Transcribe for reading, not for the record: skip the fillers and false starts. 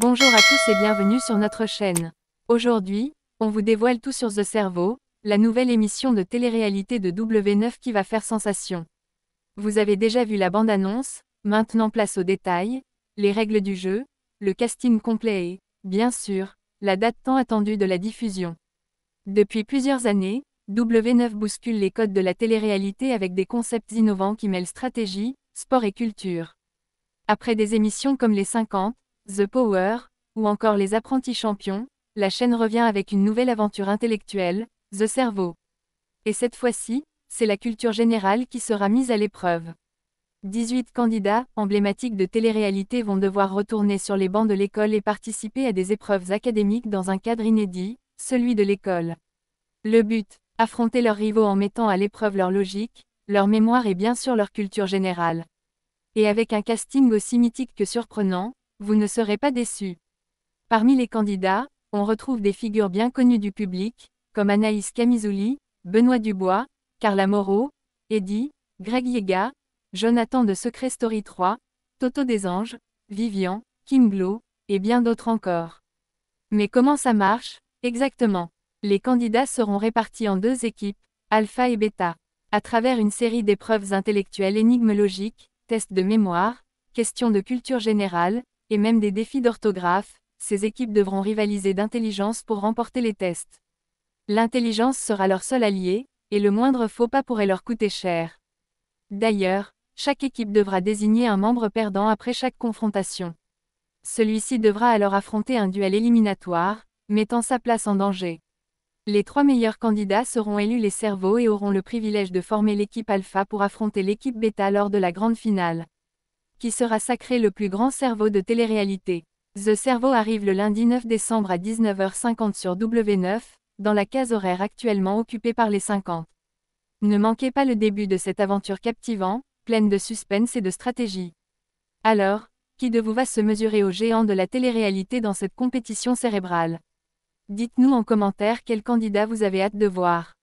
Bonjour à tous et bienvenue sur notre chaîne. Aujourd'hui, on vous dévoile tout sur The Cerveau, la nouvelle émission de télé-réalité de W9 qui va faire sensation. Vous avez déjà vu la bande-annonce, maintenant place aux détails, les règles du jeu, le casting complet et, bien sûr, la date tant attendue de la diffusion. Depuis plusieurs années, W9 bouscule les codes de la télé-réalité avec des concepts innovants qui mêlent stratégie, sport et culture. Après des émissions comme Les 50, The Power, ou encore Les Apprentis Champions, la chaîne revient avec une nouvelle aventure intellectuelle, The Cerveau. Et cette fois-ci, c'est la culture générale qui sera mise à l'épreuve. 18 candidats, emblématiques de télé-réalité vont devoir retourner sur les bancs de l'école et participer à des épreuves académiques dans un cadre inédit, celui de l'école. Le but, affronter leurs rivaux en mettant à l'épreuve leur logique, leur mémoire et bien sûr leur culture générale. Et avec un casting aussi mythique que surprenant, vous ne serez pas déçus. Parmi les candidats, on retrouve des figures bien connues du public, comme Anaïs Camizouli, Benoît Dubois, Carla Moreau, Eddie, Greg Yega, Jonathan de Secret Story 3, Toto Desanges, Vivian, Kim Glo, et bien d'autres encore. Mais comment ça marche, exactement? Les candidats seront répartis en deux équipes, Alpha et Beta. À travers une série d'épreuves intellectuelles énigmes logiques, tests de mémoire, questions de culture générale, et même des défis d'orthographe, ces équipes devront rivaliser d'intelligence pour remporter les tests. L'intelligence sera leur seul allié, et le moindre faux pas pourrait leur coûter cher. D'ailleurs, chaque équipe devra désigner un membre perdant après chaque confrontation. Celui-ci devra alors affronter un duel éliminatoire, mettant sa place en danger. Les 3 meilleurs candidats seront élus les cerveaux et auront le privilège de former l'équipe Alpha pour affronter l'équipe Beta lors de la grande finale. Qui sera sacré le plus grand cerveau de télé-réalité? The Cerveau arrive le lundi 9 décembre à 19h50 sur W9, dans la case horaire actuellement occupée par les 50. Ne manquez pas le début de cette aventure captivante, pleine de suspense et de stratégie. Alors, qui de vous va se mesurer aux géants de la télé-réalité dans cette compétition cérébrale? Dites-nous en commentaire quel candidat vous avez hâte de voir.